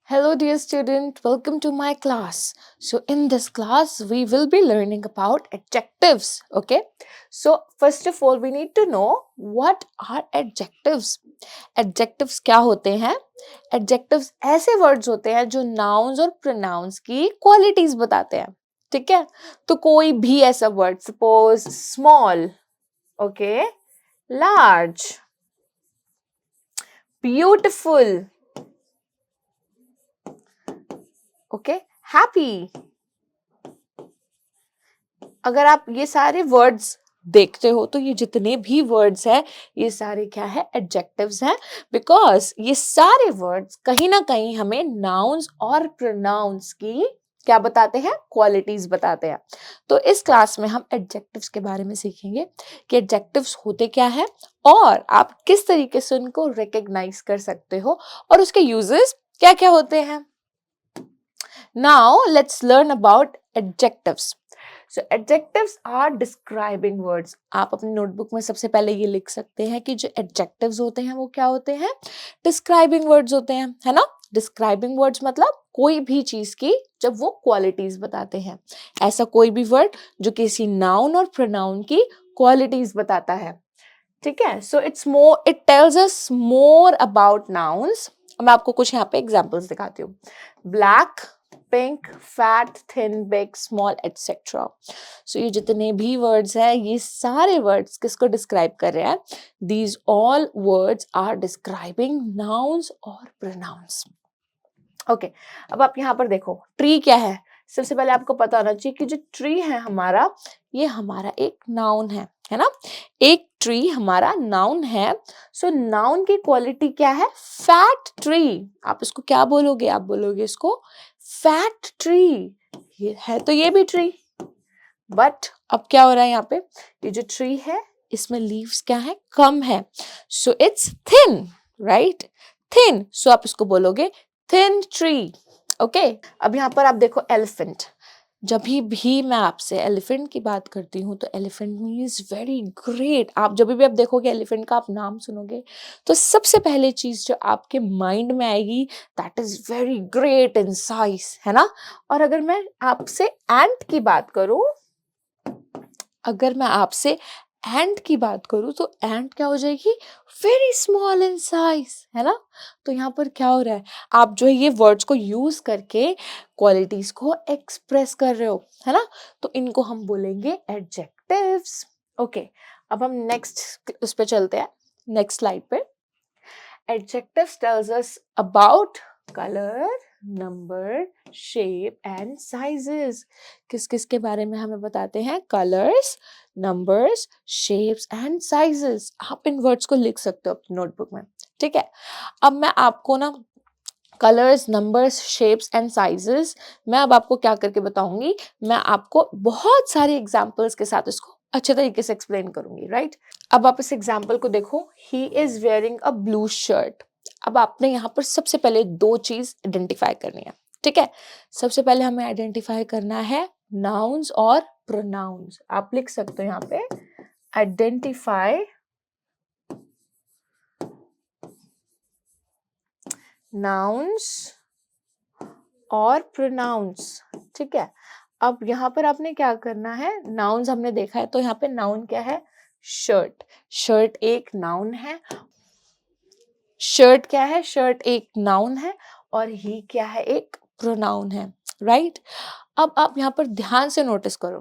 Hello, dear student. Welcome to my class. So, in this class, we will be learning about adjectives. Okay. So, first of all, we need to know what are adjectives. Adjectives क्या होते हैं? Adjectives ऐसे words होते हैं जो nouns और pronouns की qualities बताते हैं. ठीक है? तो कोई भी ऐसा word, suppose small, okay, large, beautiful, okay, happy. अगर आप ये सारे वर्ड्स देखते हो तो ये जितने भी वर्ड्स हैं ये सारे क्या है एडजेक्टिव्स हैं बिकॉज ये सारे वर्ड्स कहीं ना कहीं हमें नाउन्स और प्रोनाउंस की क्या बताते हैं क्वालिटीज बताते हैं। तो इस क्लास में हम एडजेक्टिव्स के बारे में सीखेंगे कि एडजेक्टिव्स होते क्या है और आप किस तरीके से उनको रिकग्नाइज कर सकते हो और उसके यूजेस क्या क्या होते हैं। Now let's learn about adjectives. So adjectives are describing words. आप अपनी नोटबुक में सबसे पहले ये लिख सकते हैं कि जो adjectives होते हैं वो क्या होते हैं? Describing words होते हैं, है ना? Describing words मतलब कोई भी चीज की जब वो qualities बताते हैं। ऐसा कोई भी word जो किसी noun और pronoun की qualities बताता है। ठीक है? So it tells us more about nouns. मैं आपको कुछ यहाँ पे examples दिखाती हूँ। Black, pink, fat, thin, big, small etcetera. So ये जितने भी वर्ड्स हैं ये सारे वर्ड्स किसको डिस्क्राइब कर रहे हैं? These all words are describing nouns और प्रोनाउंस। ओके, अब आप यहाँ पर देखो ट्री क्या है। सबसे पहले आपको पता होना चाहिए कि जो ट्री है हमारा ये हमारा एक नाउन है ना? एक ट्री हमारा नाउन है। सो नाउन की क्वालिटी क्या है? Fat tree. आप इसको क्या बोलोगे? आप बोलोगे इसको फैट ट्री। ये है तो ये भी ट्री, बट अब क्या हो रहा है यहाँ पे? ये जो ट्री है इसमें लीव्स क्या है? कम है। So it's thin, right? Thin. So आप इसको बोलोगे थिन ट्री। ओके, अब यहाँ पर आप देखो एलिफेंट। जब भी मैं आपसे एलिफेंट की बात करती हूँ तो एलिफेंट मीन्स वेरी ग्रेट। आप जब भी आप देखोगे एलिफेंट का, आप नाम सुनोगे तो सबसे पहले चीज जो आपके माइंड में आएगी that is very great in size, है ना? और अगर मैं आपसे एंट की बात करूं, अगर मैं आपसे एंट की बात करूं तो एंट क्या हो जाएगी? वेरी स्मॉल इन साइज, है ना? तो यहाँ पर क्या हो रहा है? आप जो है ये वर्ड्स को यूज करके क्वालिटीज को एक्सप्रेस कर रहे हो, है ना? तो इनको हम बोलेंगे एडजेक्टिव्स। ओके, अब हम नेक्स्ट उस पे चलते हैं, नेक्स्ट स्लाइड पे। Adjectives tells us about colour, number, shape and sizes. किस किस के बारे में हमें बताते हैं? Colours, numbers, shapes and sizes. आप इन वर्ड्स को लिख सकते हो अपनी नोटबुक में। ठीक है, अब मैं आपको ना colours, numbers, shapes and sizes मैं अब आपको क्या करके बताऊंगी? मैं आपको बहुत सारे एग्जाम्पल्स के साथ इसको अच्छे तरीके से एक्सप्लेन करूंगी, राइट? अब आप इस एग्जाम्पल को देखो, he is wearing a blue shirt. अब आपने यहाँ पर सबसे पहले दो चीज आइडेंटिफाई करनी है। ठीक है, सबसे पहले हमें आइडेंटिफाई करना है नाउन्स और प्रोनाउंस। आप लिख सकते हो यहाँ पे आइडेंटिफाई नाउन्स और प्रोनाउंस। ठीक है, अब यहाँ पर आपने क्या करना है? नाउन्स हमने देखा है तो यहाँ पे नाउन क्या है? शर्ट। शर्ट एक नाउन है। शर्ट क्या है? शर्ट एक नाउन है और ही क्या है? एक प्रोनाउन है, राइट? अब आप यहाँ पर ध्यान से नोटिस करो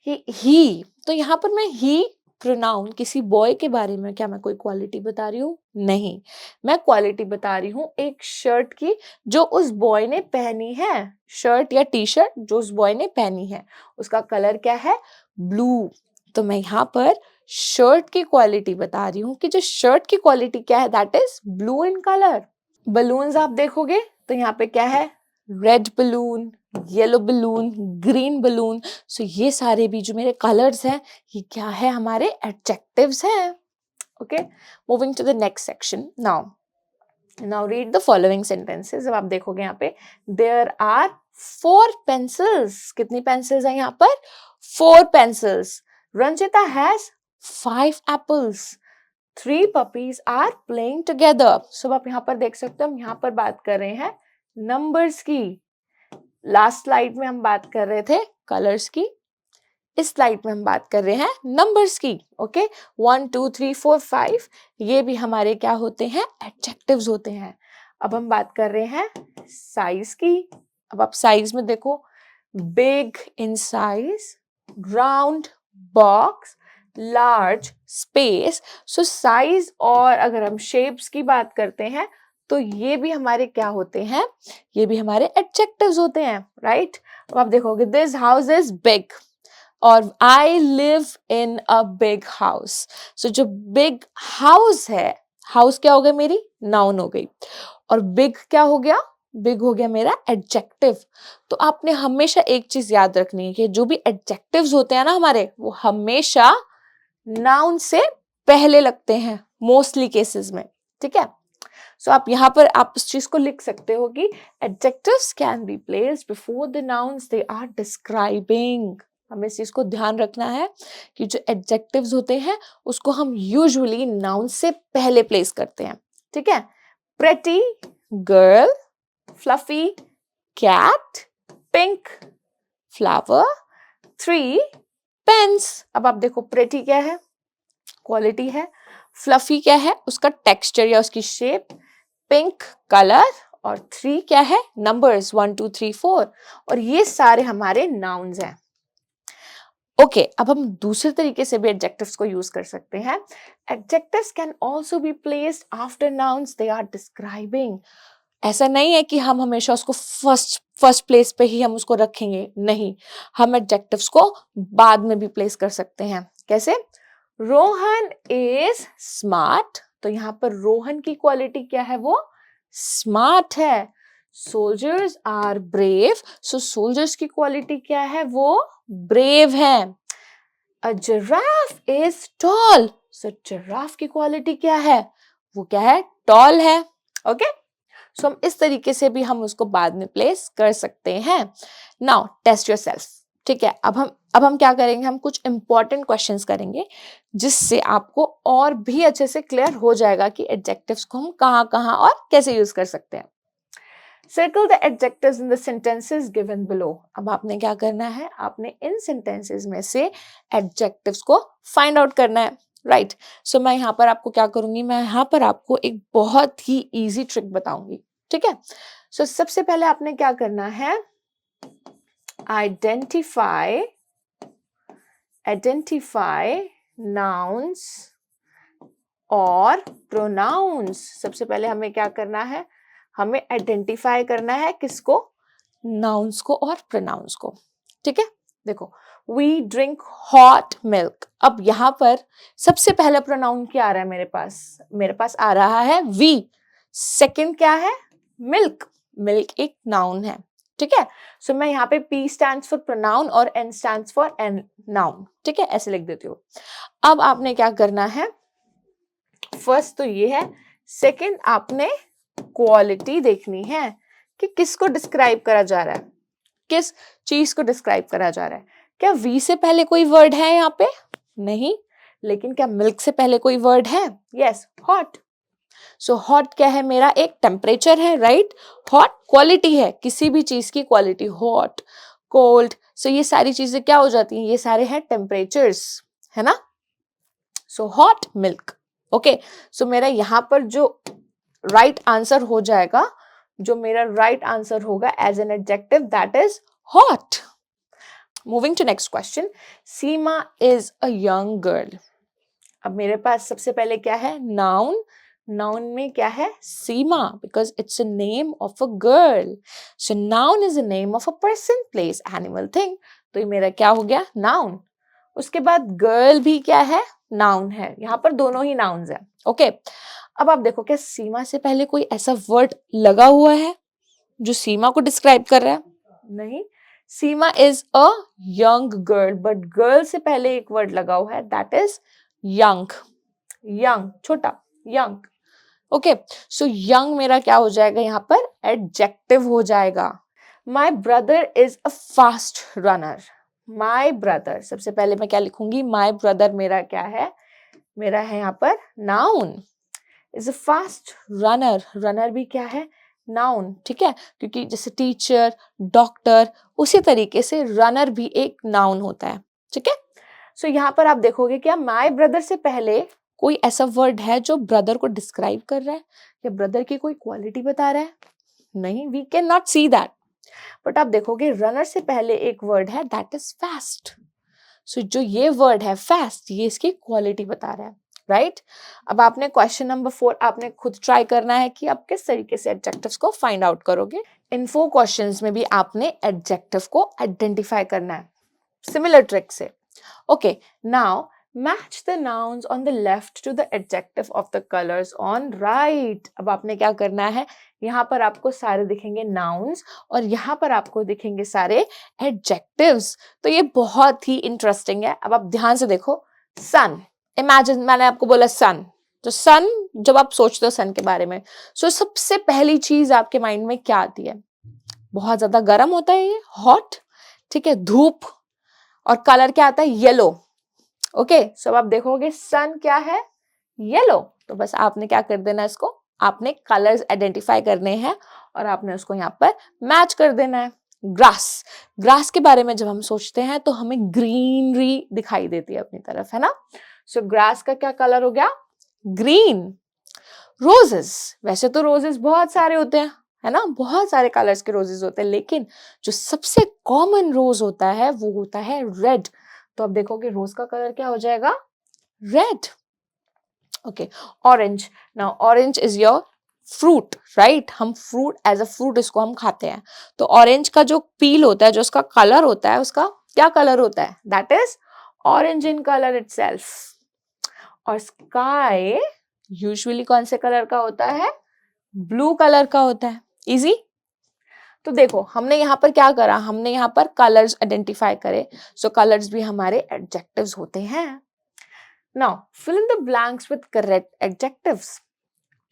कि ही, तो यहाँ पर मैं ही प्रोनाउन किसी बॉय के बारे में क्या मैं कोई क्वालिटी बता रही हूँ? नहीं, मैं क्वालिटी बता रही हूँ एक शर्ट की जो उस बॉय ने पहनी है। शर्ट या टी शर्ट जो उस बॉय ने पहनी है, उसका कलर क्या है? ब्लू। तो मैं यहाँ पर शर्ट की क्वालिटी बता रही हूँ कि जो शर्ट की क्वालिटी क्या है? That is blue in colour. Balloons आप देखोगे तो यहाँ पे क्या है? Red balloon, yellow balloon, green balloon. So ये सारे भी जो मेरे कलर्स हैं ये क्या है? हमारे एडजेक्टिव्स हैं। Okay, moving to the next section. Now read the following sentences. अब आप देखोगे यहाँ पे देयर आर 4 पेंसिल्स। कितनी पेंसिल्स हैं यहाँ पर? 4 pencils. Ranjita has 5 apples. 3 puppies are playing together. So आप यहाँ पर देख सकते हो, हम यहाँ पर बात कर रहे हैं नंबर्स की। लास्ट स्लाइड में हम बात कर रहे थे कलर्स की, इस स्लाइड में हम बात कर रहे हैं नंबर्स की। ओके, 1 2 3 4 5 ये भी हमारे क्या होते हैं, एडजेक्टिव्स होते हैं। अब हम बात कर रहे हैं साइज की। अब आप साइज में देखो, big in size, round, box, large, space. So size और अगर हम शेप्स की बात करते हैं तो ये भी हमारे क्या होते हैं, ये भी हमारे एडजेक्टिव्स होते हैं, राइट। अब आप देखोगे दिस हाउस इज बिग और I live in a big house. So जो बिग हाउस है, हाउस क्या हो गया, मेरी नाउन हो गई, और बिग क्या हो गया, बिग हो गया मेरा एडजेक्टिव। तो आपने हमेशा एक चीज याद रखनी है कि जो भी एडजेक्टिव्स होते हैं ना हमारे, वो हमेशा नाउन से पहले लगते हैं मोस्टली केसेस में, ठीक है। सो आप यहाँ पर आप उस चीज को लिख सकते हो कि adjectives can be placed before the nouns they are describing. हमें इस चीज को ध्यान रखना है कि जो एडजेक्टिव्स होते हैं उसको हम यूजुअली नाउन से पहले प्लेस करते हैं, ठीक है। Pretty girl, fluffy cat, pink flower, 3 pens. अब आप देखो प्रेटी क्या है, क्वालिटी है, फ्लफी क्या है, उसका टेक्सचर या उसकी शेप, पिंक कलर, और 3 क्या है, नंबर्स 1 2 3 4, और ये सारे हमारे नाउन्स हैं। ओके, अब हम दूसरे तरीके से भी एडजेक्टिव्स को यूज कर सकते हैं। Adjectives can also be placed after nouns they are describing. ऐसा नहीं है कि हम हमेशा उसको फर्स्ट प्लेस पे ही हम उसको रखेंगे, नहीं, हम एडजेक्टिव्स को बाद में भी प्लेस कर सकते हैं। कैसे, रोहन इज स्मार्ट, तो यहाँ पर रोहन की क्वालिटी क्या है, वो स्मार्ट है। Soldiers are brave, so soldiers की क्वालिटी क्या है, वो ब्रेव है। A giraffe is tall, so giraffe की क्वालिटी क्या है, वो क्या है, टॉल है। ओके, सो हम इस तरीके से भी हम उसको बाद में प्लेस कर सकते हैं। नाउ टेस्ट योरसेल्फ, ठीक है। अब हम क्या करेंगे, हम कुछ इंपॉर्टेंट क्वेश्चंस करेंगे जिससे आपको और भी अच्छे से क्लियर हो जाएगा कि एडजेक्टिव्स को हम कहाँ कहाँ और कैसे यूज कर सकते हैं। Circle the adjectives in the sentences given below. अब आपने क्या करना है, आपने इन सेंटेंसेस में से एडजेक्टिव्स को फाइंड आउट करना है, राइट। सो मैं यहाँ पर आपको क्या करूंगी, मैं यहाँ पर आपको एक बहुत ही इजी ट्रिक बताऊंगी, ठीक है। सो सबसे पहले आपने क्या करना है, आइडेंटिफाई नाउन्स और प्रोनाउंस। सबसे पहले हमें क्या करना है, हमें आइडेंटिफाई करना है किसको, नाउन्स को और प्रोनाउंस को, ठीक है। देखो, वी ड्रिंक हॉट मिल्क। अब यहाँ पर सबसे पहला प्रोनाउन क्या आ रहा है मेरे पास आ रहा है वी। सेकंड क्या है, मिल्क, मिल्क एक नाउन है, ठीक है। सो मैं यहाँ पे P स्टैंड्स फॉर प्रोनाउन और N stands for an noun, ठीक है, ऐसे लिख देती हूँ। अब आपने क्या करना है, फर्स्ट तो ये है, सेकंड आपने क्वालिटी देखनी है कि किसको डिस्क्राइब करा जा रहा है, किस चीज को डिस्क्राइब करा जा रहा है। क्या वी से पहले कोई वर्ड है यहाँ पे, नहीं, लेकिन क्या मिल्क से पहले कोई वर्ड है, यस, हॉट। सो हॉट क्या है, मेरा एक टेम्परेचर है, राइट। हॉट क्वालिटी है, किसी भी चीज की क्वालिटी, हॉट, कोल्ड। सो ये सारी चीजें क्या हो जाती हैं, ये सारे हैं टेम्परेचर्स, है ना। So hot milk, okay. So मेरा यहाँ पर जो राइट आंसर हो जाएगा, जो मेरा राइट आंसर होगा as an adjective, that is hot. Moving to next question, Seema is a young girl. अब मेरे पास सबसे पहले क्या है, नाउन, नाउन में क्या है, Seema, because it's a name of a girl. So noun is a name of a person, place, animal, thing. तो ये मेरा क्या हो गया, नाउन। उसके बाद गर्ल भी क्या है, नाउन है, यहाँ पर दोनों ही नाउन्स हैं, ओके। अब आप देखो, क्या सीमा से पहले कोई ऐसा वर्ड लगा हुआ है जो सीमा को डिस्क्राइब कर रहा है, नहीं। Seema is a young girl, but girl से पहले एक वर्ड लगा हुआ है, दैट इज यंग, यंग छोटा, यंग, ओके। सो यंग मेरा क्या हो जाएगा, यहाँ पर एडजेक्टिव हो जाएगा। My brother is a fast runner, my brother, सबसे पहले मैं क्या लिखूंगी, माई ब्रदर मेरा क्या है, मेरा है यहाँ पर noun. Is a fast runner, runner भी क्या है, नाउन, ठीक है, क्योंकि जैसे टीचर, डॉक्टर, उसी तरीके से रनर भी एक नाउन होता है, ठीक है। सो यहाँ पर आप देखोगे क्या माय ब्रदर से पहले कोई ऐसा वर्ड है जो ब्रदर को डिस्क्राइब कर रहा है या ब्रदर की कोई क्वालिटी बता रहा है? नहीं, we can not see that. But आप देखोगे रनर से पहले एक वर्ड है दैट इज फास्ट। सो जो ये वर्ड है फास्ट, ये इसकी क्वालिटी बता रहा है, राइट। अब आपने क्वेश्चन नंबर 4 आपने खुद ट्राई करना है कि आप किस तरीके से एडजेक्टिव्स को फाइंड आउट करोगे। इन 4 क्वेश्चंस में भी आपने एडजेक्टिव को आइडेंटिफाई करना है सिमिलर ट्रिक से। Okay, now match the nouns on the left to the adjective of the colors on right. अब आपने क्या करना है, यहाँ पर आपको सारे दिखेंगे nouns और यहाँ पर आपको दिखेंगे सारे adjectives। तो ये बहुत ही इंटरेस्टिंग है। अब आप ध्यान से देखो, sun, imagine मैंने आपको बोला sun, तो sun जब आप सोचते हो sun के बारे में, so सबसे पहली चीज आपके माइंड में क्या आती है? बहुत ज्यादा गर्म होता है ये, hot, ठीक है, धूप, और कलर क्या आता है? येलो। ओके, सो अब आप देखोगे सन क्या है? येलो। तो बस आपने क्या कर देना, इसको आपने कलर्स आइडेंटिफाई करने हैं और आपने उसको यहाँ पर मैच कर देना है। ग्रास, ग्रास के बारे में जब हम सोचते हैं तो हमें ग्रीनरी दिखाई देती है अपनी तरफ, है ना। सो ग्रास का क्या कलर हो गया? ग्रीन। रोजेस, वैसे तो रोजेस बहुत सारे होते हैं, है ना, बहुत सारे कलर्स के रोजेस होते हैं, लेकिन जो सबसे कॉमन रोज होता है वो होता है रेड। तो अब देखोगे रोज का कलर क्या हो जाएगा? Red. Okay, orange, now orange is your fruit, right. हम फ्रूट एज अ फ्रूट इसको हम खाते हैं। तो ऑरेंज का जो पील होता है, जो उसका कलर होता है, उसका क्या कलर होता है? That is orange in colour itself. और स्काई यूजुअली कौन से कलर का होता है? ब्लू कलर का होता है। इजी। तो देखो हमने यहाँ पर क्या करा, हमने यहाँ पर कलर्स आइडेंटिफाई करे। सो कलर्स भी हमारे एडजेक्टिव्स होते हैं। Now fill in the blanks with correct adjectives.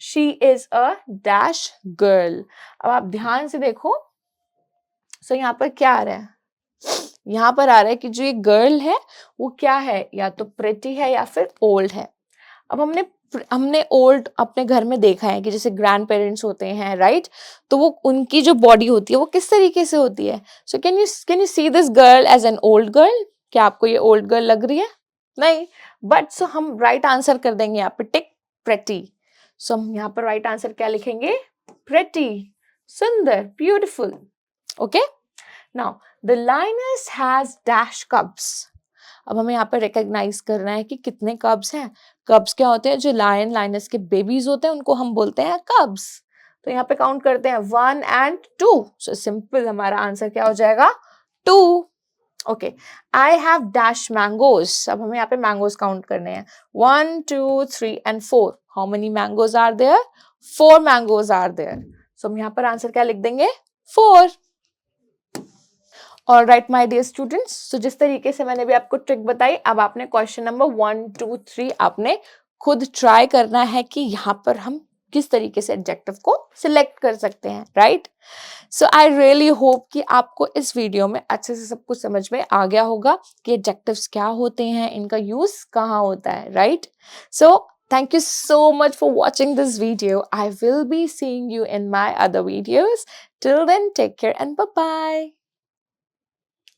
She is a dash girl. अब आप ध्यान से देखो, सो यहाँ पर क्या आ रहा है? यहाँ पर आ रहा है कि जो ये गर्ल है वो क्या है, या तो प्रिटी है या फिर ओल्ड है। अब हमने ओल्ड अपने घर में देखा है कि जैसे ग्रैंड पेरेंट्स होते हैं, राइट, तो वो उनकी जो बॉडी होती है वो किस तरीके से होती है। So can you see this girl as an old girl? क्या आपको ये ओल्ड गर्ल लग रही है? नहीं, बट सो हम राइट आंसर कर देंगे यहाँ पे टिक, प्रेटी। सो हम यहाँ पर राइट आंसर क्या लिखेंगे? प्रेटी, सुंदर, beautiful. Okay, now the lioness has dash कब्स। अब हमें यहाँ पर रिकॉग्नाइज करना है कि कितने कब्स हैं। कब्स क्या होते हैं? जो लायन लायनस के बेबीज होते हैं उनको हम बोलते हैं कब्स। तो यहाँ पे काउंट करते हैं 1 and 2। सो सिंपल हमारा आंसर क्या हो जाएगा? 2। Okay, I have dash mangoes. अब हमें यहाँ पे मैंगोज काउंट करने हैं 1 2 3 and 4। How many mangoes are there? 4 mangoes are there. So हम यहाँ पर आंसर क्या लिख देंगे? 4। और right my dear students, so जिस तरीके से मैंने भी आपको ट्रिक बताई, अब आपने क्वेश्चन नंबर 1 2 3 आपने खुद ट्राई करना है कि यहाँ पर हम किस तरीके से एडजेक्टिव को सिलेक्ट कर सकते हैं, right. So I really hope कि आपको इस वीडियो में अच्छे से सब कुछ समझ में आ गया होगा कि एडजेक्टिव्स क्या होते हैं, इनका यूज कहाँ होता है, right. So thank you so much for watching this video. I will be seeing you in my other videos. Till then, take care and bye-bye.